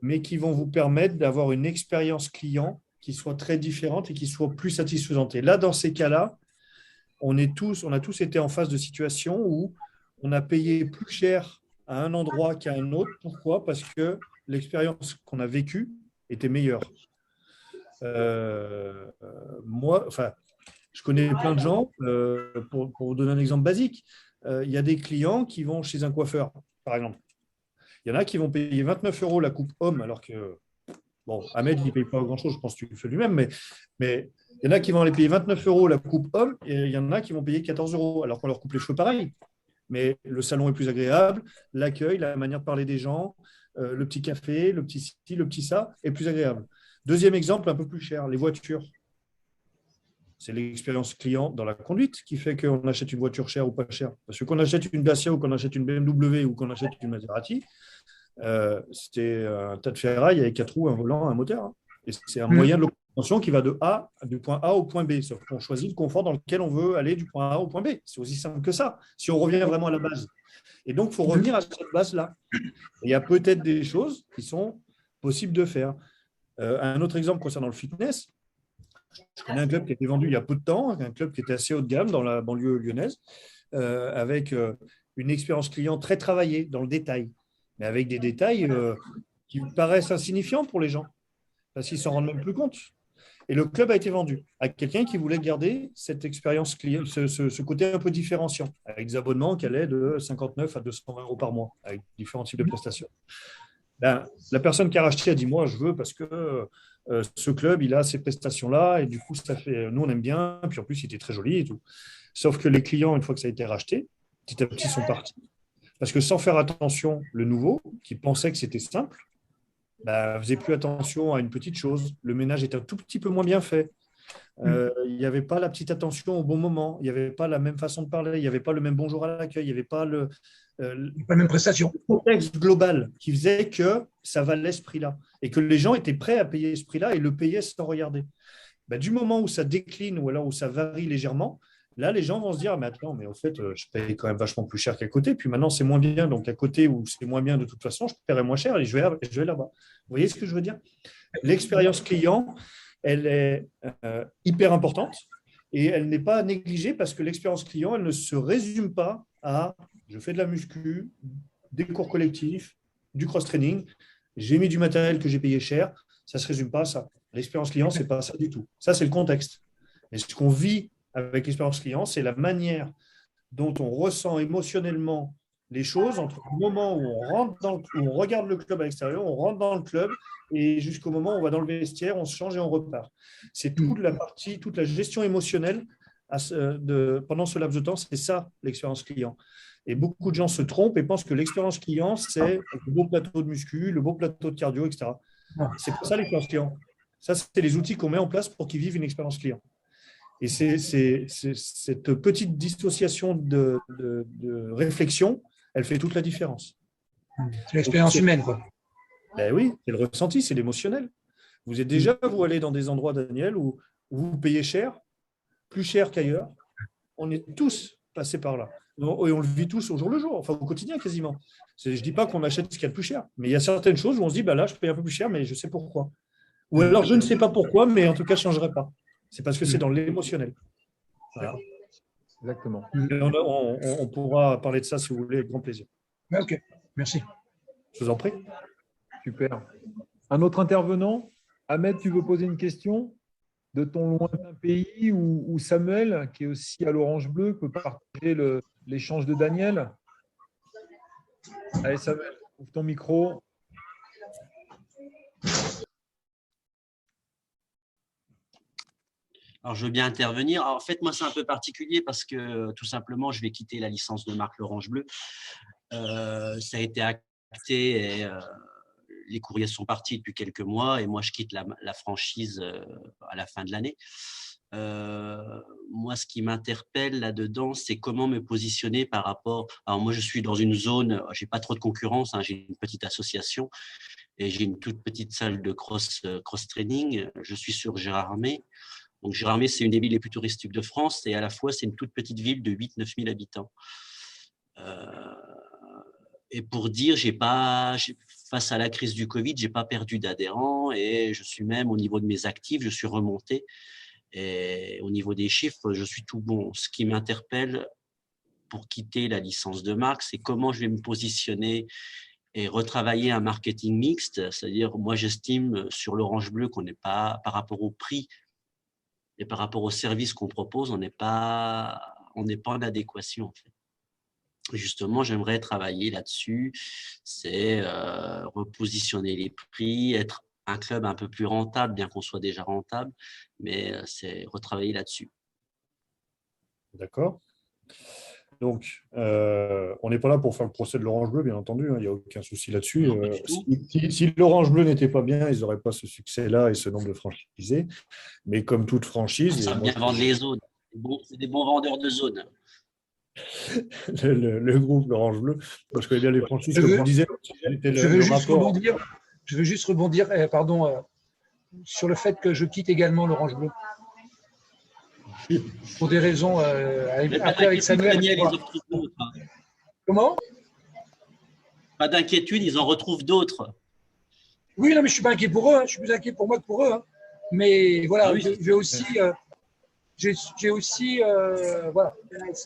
mais qui vont vous permettre d'avoir une expérience client qui soit très différente et qui soit plus satisfaisante. Et là, dans ces cas-là, on a tous été en face de situations où on a payé plus cher à un endroit qu'à un autre. Pourquoi ? Parce que l'expérience qu'on a vécue était meilleure. Moi, je connais plein de gens, pour vous donner un exemple basique, il y a des clients qui vont chez un coiffeur, par exemple. Il y en a qui vont payer 29 € la coupe homme, alors que, bon, Ahmed, il ne paye pas grand-chose, je pense que tu le fais lui-même, mais il y en a qui vont aller payer 29 € la coupe homme, et il y en a qui vont payer 14 €, alors qu'on leur coupe les cheveux pareil. Mais le salon est plus agréable, l'accueil, la manière de parler des gens, le petit café, le petit ci, le petit ça, est plus agréable. Deuxième exemple, un peu plus cher, les voitures. C'est l'expérience client dans la conduite qui fait qu'on achète une voiture chère ou pas chère. Parce que qu'on achète une Dacia ou qu'on achète une BMW ou qu'on achète une Maserati, c'est un tas de ferraille avec 4 roues, un volant, un moteur. Hein. Et c'est un moyen de locomotion qui va du point A au point B. Sauf qu'on choisit le confort dans lequel on veut aller du point A au point B. C'est aussi simple que ça, si on revient vraiment à la base. Et donc, il faut revenir à cette base-là. Il y a peut-être des choses qui sont possibles de faire. Un autre exemple concernant le fitness, je connais un club qui a été vendu il y a peu de temps, un club qui était assez haut de gamme dans la banlieue lyonnaise, avec une expérience client très travaillée dans le détail, mais avec des détails qui paraissent insignifiants pour les gens, parce qu'ils ne s'en rendent même plus compte. Et le club a été vendu à quelqu'un qui voulait garder cette expérience client, ce côté un peu différenciant, avec des abonnements qui allaient de 59 à 220 € par mois, avec différents types de prestations. Ben, la personne qui a racheté a dit « Moi, je veux parce que ce club, il a ces prestations-là et du coup, ça fait, nous, on aime bien. Puis en plus, il était très joli et tout. » Sauf que les clients, une fois que ça a été racheté, petit à petit, sont partis. Parce que sans faire attention, le nouveau, qui pensait que c'était simple, ne faisait plus attention à une petite chose. Le ménage était un tout petit peu moins bien fait. Il n'y avait pas la petite attention au bon moment. Il n'y avait pas la même façon de parler. Il n'y avait pas le même bonjour à l'accueil. Il n'y avait pas pas la même prestation. Le contexte global qui faisait que ça valait ce prix-là et que les gens étaient prêts à payer ce prix-là et le payaient sans regarder. Du moment où ça décline ou alors où ça varie légèrement, là, les gens vont se dire « Mais attends, mais au fait, je paye quand même vachement plus cher qu'à côté. Puis maintenant, c'est moins bien. Donc, à côté où c'est moins bien de toute façon, je paierai moins cher et je vais là-bas. » Vous voyez ce que je veux dire ? L'expérience client, elle est hyper importante et elle n'est pas négligée parce que l'expérience client, elle ne se résume pas à « je fais de la muscu, des cours collectifs, du cross-training, j'ai mis du matériel que j'ai payé cher, ça ne se résume pas à ça. L'expérience client, ce n'est pas ça du tout. Ça, c'est le contexte. Mais ce qu'on vit avec l'expérience client, c'est la manière dont on ressent émotionnellement les choses entre le moment où on regarde le club à l'extérieur, on rentre dans le club et jusqu'au moment où on va dans le vestiaire, on se change et on repart. C'est toute la gestion émotionnelle pendant ce laps de temps, c'est ça l'expérience client. Et beaucoup de gens se trompent et pensent que l'expérience client, c'est le beau plateau de muscu, le beau plateau de cardio, etc. C'est pas ça l'expérience client. Ça, c'est les outils qu'on met en place pour qu'ils vivent une expérience client. Et c'est cette petite dissociation de réflexion, elle fait toute la différence. C'est l'expérience humaine, quoi. Ben oui, c'est le ressenti, c'est l'émotionnel. Vous êtes déjà, vous allez dans des endroits, Daniel, où vous payez cher, plus cher qu'ailleurs. On est tous passés par là. Et on le vit tous au jour le jour, enfin au quotidien quasiment. Je ne dis pas qu'on achète ce qu'il y a de plus cher, mais il y a certaines choses où on se dit, bah là, je paye un peu plus cher, mais je sais pourquoi. Ou alors, je ne sais pas pourquoi, mais en tout cas, je ne changerai pas. C'est parce que c'est dans l'émotionnel. Voilà. Exactement. On pourra parler de ça si vous voulez, avec grand plaisir. Ok, merci. Je vous en prie. Super. Un autre intervenant? Ahmed, tu veux poser une question de ton lointain pays ou Samuel, qui est aussi à l'Orange Bleu, peut partager l'échange de Daniel? Allez, Samuel, ouvre ton micro. Alors, je veux bien intervenir. Alors, en fait, moi, c'est un peu particulier parce que tout simplement, je vais quitter la licence de marque l'Orange Bleu. Ça a été acté et les courriers sont partis depuis quelques mois et moi, je quitte la franchise à la fin de l'année. Moi, ce qui m'interpelle là-dedans, c'est comment me positionner par rapport… Alors, moi, je suis dans une zone, je n'ai pas trop de concurrence, hein, j'ai une petite association et j'ai une toute petite salle de cross-training. Je suis sur Gérardmer. Donc, Gérardmer, c'est une des villes les plus touristiques de France et à la fois, c'est une toute petite ville de 8-9 000 habitants. Et pour dire, face à la crise du Covid, je n'ai pas perdu d'adhérents et je suis même, au niveau de mes actifs, je suis remonté. Et au niveau des chiffres, je suis tout bon. Ce qui m'interpelle pour quitter la licence de marque, c'est comment je vais me positionner et retravailler un marketing mixte. C'est-à-dire, moi, j'estime sur l'Orange Bleu qu'on n'est pas, par rapport au prix, et par rapport aux services qu'on propose, on n'est pas en adéquation, en fait. Justement, j'aimerais travailler là-dessus, c'est repositionner les prix, être un club un peu plus rentable, bien qu'on soit déjà rentable, mais c'est retravailler là-dessus. D'accord. Donc, on n'est pas là pour faire le procès de l'Orange Bleu, bien entendu, hein, il n'y a aucun souci là-dessus. Si l'Orange Bleu n'était pas bien, ils n'auraient pas ce succès-là et ce nombre de franchisés. Mais comme toute franchise… Ça bien vendre les zones. C'est des bons vendeurs de zones. Le groupe l'Orange Bleu, moi, je connais bien les franchises, comme vous disiez. Je veux juste rebondir sur le fait que je quitte également l'Orange Bleu. Pour des raisons… après, avec Samuel… Daniel, ils en retrouvent d'autres. Hein. Comment? Pas d'inquiétude, ils en retrouvent d'autres. Oui, non, mais je ne suis pas inquiet pour eux. Hein. Je suis plus inquiet pour moi que pour eux. Hein. Mais voilà, Ah oui. j'ai aussi… J'ai aussi voilà,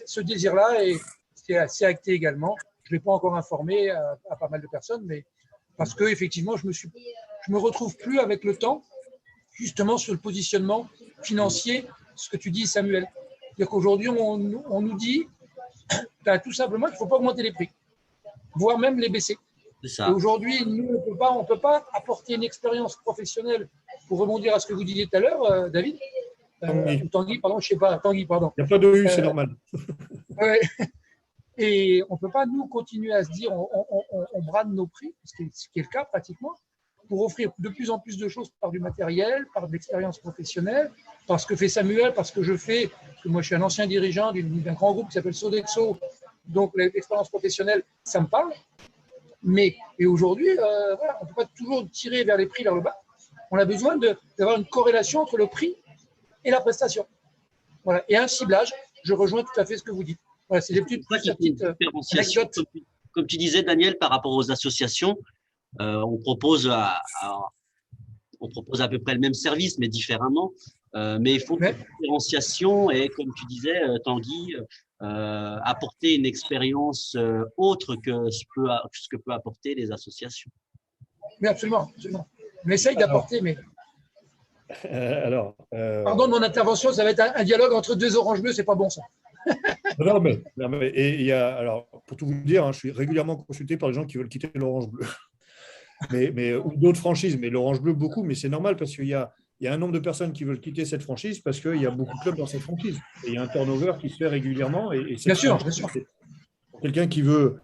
ce désir-là et c'est assez acté également. Je ne l'ai pas encore informé à pas mal de personnes, mais parce que effectivement, je me retrouve plus avec le temps, justement sur le positionnement financier, ce que tu dis, Samuel. C'est-à-dire qu'aujourd'hui, on nous dit tout simplement qu'il ne faut pas augmenter les prix, voire même les baisser. C'est ça. Et aujourd'hui, nous, on ne peut pas apporter une expérience professionnelle pour rebondir à ce que vous disiez tout à l'heure, David. Tanguy, pardon, je ne sais pas. Tanguy, pardon. Il n'y a pas de U, c'est normal. Ouais. Et on ne peut pas, nous, continuer à se dire on brade nos prix, ce qui est le cas pratiquement, pour offrir de plus en plus de choses par du matériel, par de l'expérience professionnelle, par ce que fait Samuel, parce que moi je suis un ancien dirigeant d'un grand groupe qui s'appelle Sodexo, donc l'expérience professionnelle, ça me parle. Et aujourd'hui, voilà, on ne peut pas toujours tirer vers les prix vers le bas. On a besoin d'avoir une corrélation entre le prix et la prestation. Voilà. Et un ciblage, je rejoins tout à fait ce que vous dites. Voilà, c'est des petites anecdotes. Comme tu disais, Daniel, par rapport aux associations, on propose à peu près le même service, mais différemment. Mais il faut une différenciation et, comme tu disais, Tanguy, apporter une expérience autre que ce que peut apporter les associations. Mais absolument, absolument. On essaye d'apporter, mais… Pardon de mon intervention, ça va être un dialogue entre deux oranges bleues, c'est pas bon ça. Et il y a, alors, pour tout vous dire, hein, je suis régulièrement consulté par les gens qui veulent quitter l'orange bleu. Ou d'autres franchises, mais l'orange bleu beaucoup, mais c'est normal parce qu'il y a un nombre de personnes qui veulent quitter cette franchise parce qu'il y a beaucoup de clubs dans cette franchise. Et il y a un turnover qui se fait régulièrement. Bien sûr. Pour quelqu'un qui veut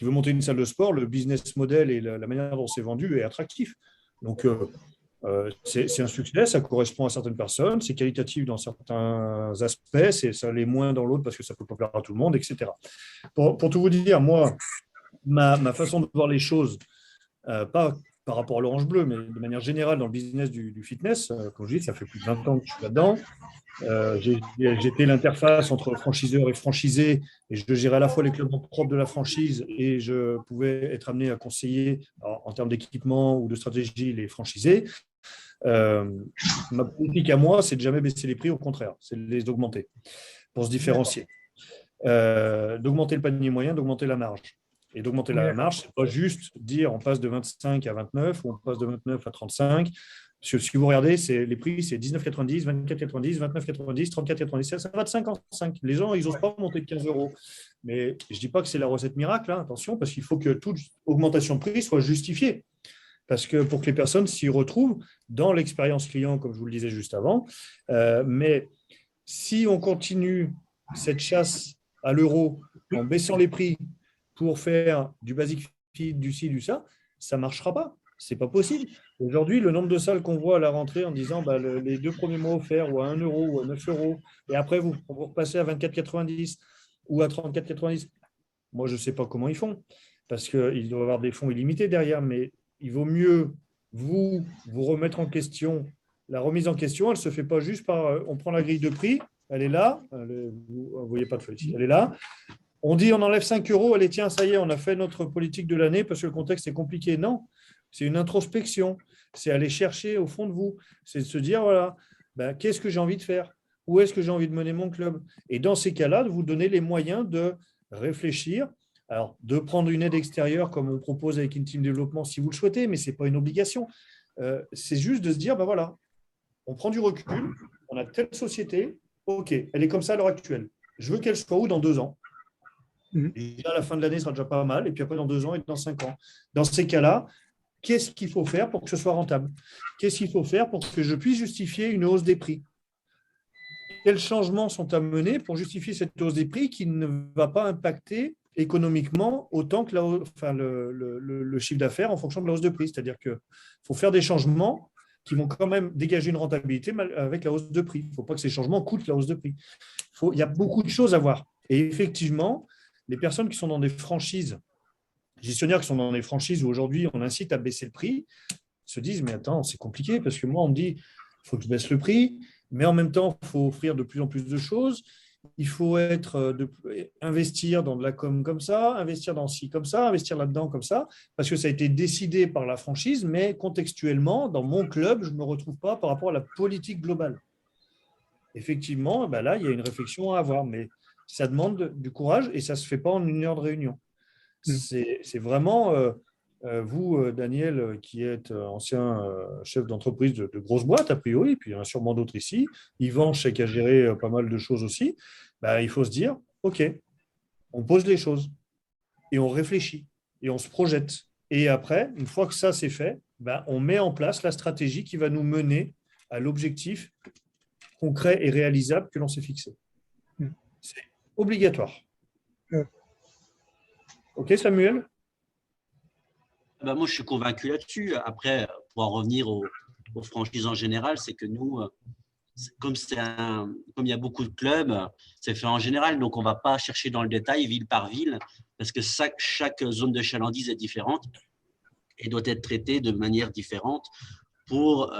monter une salle de sport, le business model et la manière dont c'est vendu est attractif. Donc, c'est un succès, ça correspond à certaines personnes, c'est qualitatif dans certains aspects, ça l'est moins dans l'autre parce que ça peut pas plaire à tout le monde, etc. Pour tout vous dire, moi, ma façon de voir les choses, pas par rapport à l'orange bleu, mais de manière générale dans le business du fitness, comme je dis, ça fait plus de 20 ans que je suis là-dedans. J'étais l'interface entre franchiseur et franchisé, et je gérais à la fois les clubs propres de la franchise et je pouvais être amené à conseiller en termes d'équipement ou de stratégie les franchisés. Ma politique à moi, c'est de jamais baisser les prix, au contraire, c'est de les augmenter pour se différencier. D'augmenter le panier moyen, d'augmenter la marge. Et d'augmenter la marge, ce n'est pas juste dire on passe de 25 à 29 ou on passe de 29 à 35. Parce que si vous regardez, les prix, c'est 19,90, 24,90, 29,90, 34,90. Ça va de 5 en 5. Les gens, ils n'osent pas monter de 15 euros. Mais je ne dis pas que c'est la recette miracle, hein, attention, parce qu'il faut que toute augmentation de prix soit justifiée. Parce que pour que les personnes s'y retrouvent dans l'expérience client, comme je vous le disais juste avant. Mais si on continue cette chasse à l'euro en baissant les prix pour faire du basic fit, du ci, du ça, ça ne marchera pas. Ce n'est pas possible. Aujourd'hui, le nombre de salles qu'on voit à la rentrée en disant les 2 premiers mois offerts ou à 1 euro ou à 9 euros, et après vous repassez à 24,90 ou à 34,90, moi je ne sais pas comment ils font, parce qu'ils doivent avoir des fonds illimités derrière, mais il vaut mieux vous remettre en question. La remise en question, elle ne se fait pas juste par on prend la grille de prix, elle est là, vous ne voyez pas de feuille ici, elle est là. On dit on enlève 5 euros, allez tiens, ça y est, on a fait notre politique de l'année parce que le contexte est compliqué. Non, c'est une introspection, c'est aller chercher au fond de vous, c'est de se dire, voilà, qu'est-ce que j'ai envie de faire? Où est-ce que j'ai envie de mener mon club? Et dans ces cas-là, de vous donner les moyens de réfléchir, alors de prendre une aide extérieure comme on propose avec une team développement si vous le souhaitez, mais ce n'est pas une obligation. C'est juste de se dire, voilà, on prend du recul, on a telle société, ok, elle est comme ça à l'heure actuelle. Je veux qu'elle soit où dans 2 ans? Et à la fin de l'année, ce sera déjà pas mal. Et puis après, dans 2 ans et dans 5 ans. Dans ces cas-là, qu'est-ce qu'il faut faire pour que ce soit rentable? Qu'est-ce qu'il faut faire pour que je puisse justifier une hausse des prix? Quels changements sont à mener pour justifier cette hausse des prix qui ne va pas impacter économiquement autant que le chiffre d'affaires en fonction de la hausse de prix? C'est-à-dire qu'il faut faire des changements qui vont quand même dégager une rentabilité avec la hausse de prix. Il ne faut pas que ces changements coûtent la hausse de prix. Il y a beaucoup de choses à voir. Et effectivement, les personnes qui sont dans des franchises, gestionnaires qui sont dans des franchises où aujourd'hui on incite à baisser le prix, se disent mais attends, c'est compliqué parce que moi on me dit il faut que je baisse le prix, mais en même temps il faut offrir de plus en plus de choses, il faut investir dans de la com comme ça, investir dans ci comme ça, investir là-dedans comme ça, parce que ça a été décidé par la franchise, mais contextuellement, dans mon club, je ne me retrouve pas par rapport à la politique globale. Effectivement, là il y a une réflexion à avoir, mais ça demande du courage et ça ne se fait pas en 1 heure de réunion. C'est vraiment, vous, Daniel, qui êtes ancien chef d'entreprise de grosses boîtes, a priori, puis il y en a sûrement d'autres ici. Yvan, je sais qu'il a géré pas mal de choses aussi. Il faut se dire, OK, on pose les choses et on réfléchit et on se projette. Et après, une fois que ça c'est fait, on met en place la stratégie qui va nous mener à l'objectif concret et réalisable que l'on s'est fixé. C'est obligatoire. OK, Samuel? Moi, je suis convaincu là-dessus. Après, pour en revenir aux franchises en général, c'est que nous, comme il y a beaucoup de clubs, c'est fait en général. Donc, on ne va pas chercher dans le détail, ville par ville, parce que chaque zone de chalandise est différente et doit être traitée de manière différente pour,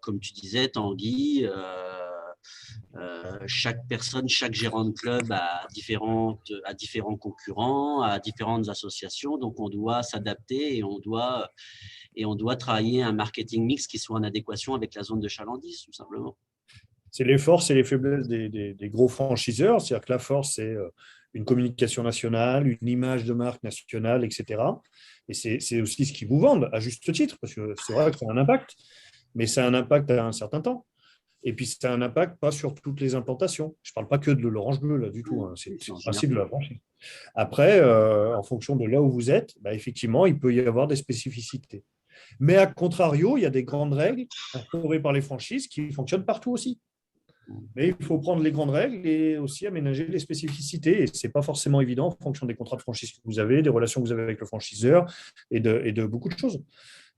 comme tu disais, Tanguy, chaque personne, chaque gérant de club a différents concurrents, a différentes associations, donc on doit s'adapter et on doit travailler un marketing mix qui soit en adéquation avec la zone de chalandise, tout simplement. C'est les forces et les faiblesses des gros franchiseurs, c'est-à-dire que la force, c'est une communication nationale, une image de marque nationale, etc. Et c'est aussi ce qu'ils vous vendent, à juste titre, parce que c'est vrai que ça a un impact, mais ça a un impact à un certain temps. Et puis, ça a un impact pas sur toutes les implantations. Je ne parle pas que de l'orange bleu, là, du tout. Hein. C'est le principe de la franchise. Après, en fonction de là où vous êtes, effectivement, il peut y avoir des spécificités. Mais à contrario, il y a des grandes règles instaurées par les franchises qui fonctionnent partout aussi. Mais il faut prendre les grandes règles et aussi aménager les spécificités. Et ce n'est pas forcément évident en fonction des contrats de franchise que vous avez, des relations que vous avez avec le franchiseur et de beaucoup de choses.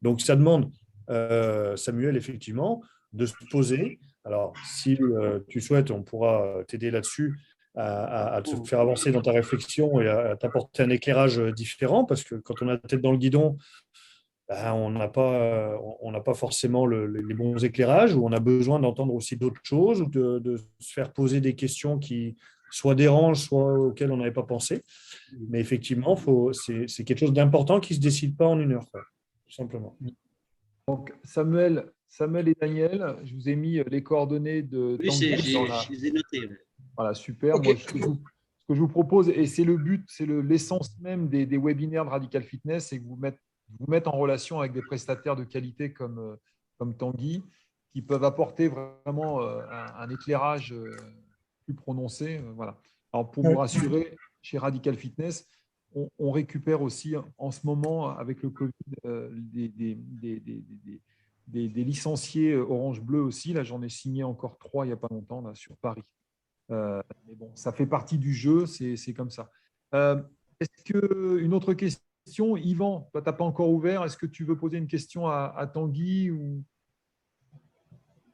Donc, ça demande, Samuel, effectivement, de se poser. Alors, si tu souhaites, on pourra t'aider là-dessus à te faire avancer dans ta réflexion et à t'apporter un éclairage différent, parce que quand on a la tête dans le guidon, on n'a pas forcément les bons éclairages, ou on a besoin d'entendre aussi d'autres choses, ou de se faire poser des questions qui soit dérangent, soit auxquelles on n'avait pas pensé. Mais effectivement, c'est quelque chose d'important qui ne se décide pas en une heure, quoi, tout simplement. Donc, Samuel et Daniel, je vous ai mis les coordonnées de Oui, Tanguy. je les ai notés. Voilà, super. Ok. Moi, ce que je vous propose, et c'est le but, c'est l'essence même des webinaires de Radical Fitness, c'est que vous mettre en relation avec des prestataires de qualité comme Tanguy, qui peuvent apporter vraiment un éclairage plus prononcé. Voilà. Alors, pour vous rassurer, chez Radical Fitness, on récupère aussi en ce moment, avec le Covid, des licenciés Orange Bleu aussi. Là, j'en ai signé encore 3 il n'y a pas longtemps là, sur Paris. Mais bon, ça fait partie du jeu, c'est comme ça. Est-ce qu'une autre question, Yvan, toi, tu n'as pas encore ouvert. Est-ce que tu veux poser une question à Tanguy ou...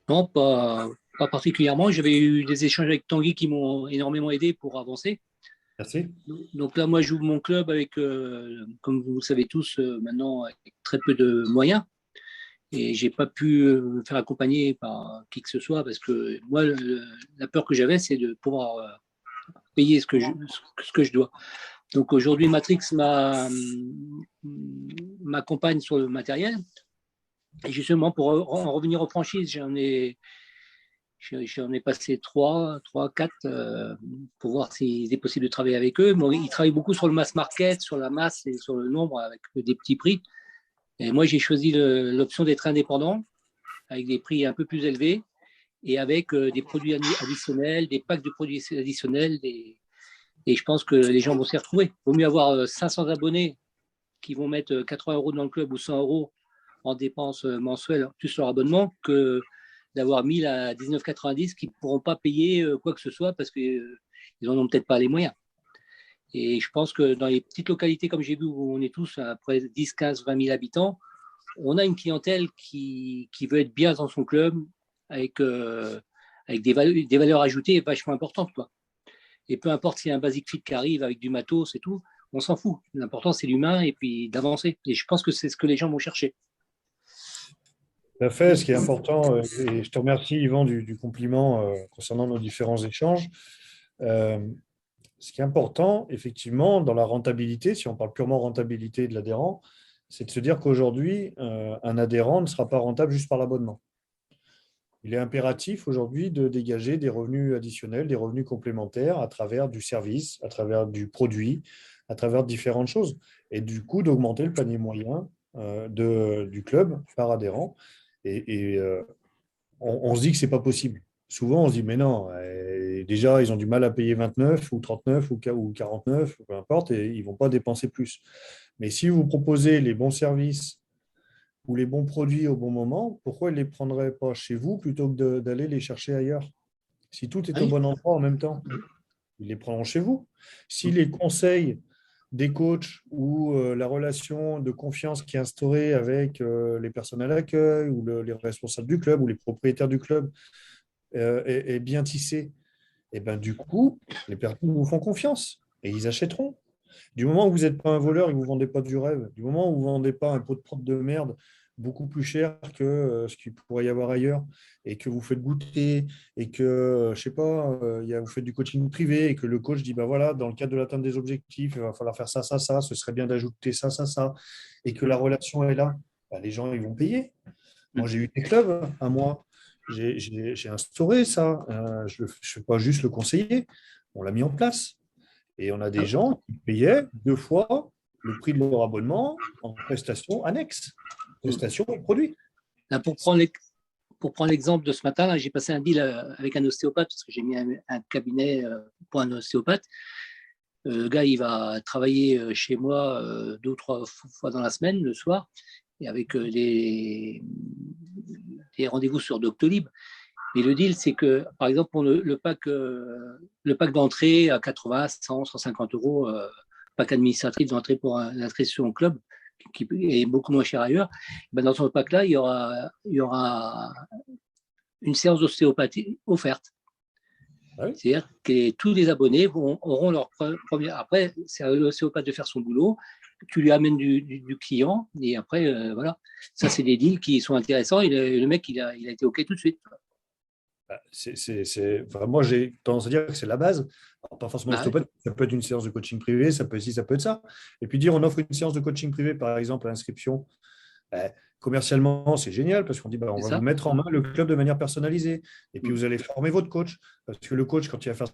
Non, pas particulièrement. J'avais eu des échanges avec Tanguy qui m'ont énormément aidé pour avancer. Merci. Donc là, moi, j'ouvre mon club avec, comme vous le savez tous, maintenant, avec très peu de moyens. Et je n'ai pas pu me faire accompagner par qui que ce soit parce que moi, la peur que j'avais, c'est de pouvoir payer ce que je dois. Donc aujourd'hui, Matrix m'accompagne sur le matériel. Et justement, pour en revenir aux franchises, j'en ai passé 3, 4 pour voir s'il est possible de travailler avec eux. Bon, ils travaillent beaucoup sur le mass market, sur la masse et sur le nombre avec des petits prix. Et moi, j'ai choisi l'option d'être indépendant avec des prix un peu plus élevés et avec des produits additionnels, des packs de produits additionnels. Et je pense que les gens vont s'y retrouver. Il vaut mieux avoir 500 abonnés qui vont mettre 80 € dans le club ou 100 € en dépenses mensuelles, plus leur abonnement, que d'avoir 1000 à 19,90 qui ne pourront pas payer quoi que ce soit parce qu'ils n'en ont peut-être pas les moyens. Et je pense que dans les petites localités, comme j'ai vu, où on est tous à près de 10, 15, 20 000 habitants, on a une clientèle qui veut être bien dans son club avec des valeurs ajoutées vachement importantes, quoi. Et peu importe s'il y a un Basic Fit qui arrive avec du matos et tout, on s'en fout. L'important, c'est l'humain et puis d'avancer. Et je pense que c'est ce que les gens vont chercher. Tout à fait. Ce qui est important, et je te remercie, Yvan, du compliment concernant nos différents échanges. Ce qui est important, effectivement, dans la rentabilité, si on parle purement rentabilité de l'adhérent, c'est de se dire qu'aujourd'hui, un adhérent ne sera pas rentable juste par l'abonnement. Il est impératif aujourd'hui de dégager des revenus additionnels, des revenus complémentaires à travers du service, à travers du produit, à travers différentes choses. Et du coup, d'augmenter le panier moyen du club par adhérent. Et on se dit que ce n'est pas possible. Souvent, on se dit, mais non, déjà, ils ont du mal à payer 29 ou 39 ou 49, peu importe, et ils ne vont pas dépenser plus. Mais si vous proposez les bons services ou les bons produits au bon moment, pourquoi ils ne les prendraient pas chez vous plutôt que d'aller les chercher ailleurs? Si tout est au bon endroit en même temps, ils les prendront chez vous. Si les conseils des coachs ou la relation de confiance qui est instaurée avec les personnes à l'accueil ou les responsables du club ou les propriétaires du club est bien tissée, et ben, du coup, les personnes vous font confiance et ils achèteront. Du moment où vous n'êtes pas un voleur et que vous ne vendez pas du rêve, du moment où vous ne vendez pas un pot de propre de merde beaucoup plus cher que ce qu'il pourrait y avoir ailleurs, et que vous faites goûter, et que, je sais pas, vous faites du coaching privé, et que le coach dit, ben voilà, dans le cadre de l'atteinte des objectifs, il va falloir faire ça, ça, ça, ce serait bien d'ajouter ça, ça, ça, et que la relation est là, ben, les gens, ils vont payer. Moi, j'ai eu des clubs, à moi, j'ai instauré ça, je ne fais pas juste le conseiller, on l'a mis en place. Et on a des gens qui payaient 2 fois le prix de leur abonnement en prestations annexes, prestations et produits. Là, pour prendre l'exemple de ce matin, là, j'ai passé un deal avec un ostéopathe parce que j'ai mis un cabinet pour un ostéopathe. Le gars, il va travailler chez moi 2 ou 3 fois dans la semaine, le soir, et avec les rendez-vous sur Doctolib. Mais le deal, c'est que, par exemple, pour le pack d'entrée à 80, 100, 150 euros, pack administratif d'entrée pour l'inscription au club, qui est beaucoup moins cher ailleurs, ben dans ce pack-là, il y aura une séance d'ostéopathie offerte. Ah oui. C'est-à-dire que tous les abonnés auront leur première. Après, c'est à l'ostéopathe de faire son boulot. Tu lui amènes du client et après, voilà. Ça, c'est des deals qui sont intéressants et le mec, il a été OK tout de suite. Enfin, moi, j'ai tendance à dire que c'est la base. Alors, pas forcément ostéopathe, ça peut être une séance de coaching privé, ça peut être ci, ça peut être ça. Et puis dire, on offre une séance de coaching privé, par exemple, à l'inscription. Commercialement, c'est génial parce qu'on dit on va vous mettre en main le club de manière personnalisée. Et puis, vous allez former votre coach. Parce que le coach, quand il va faire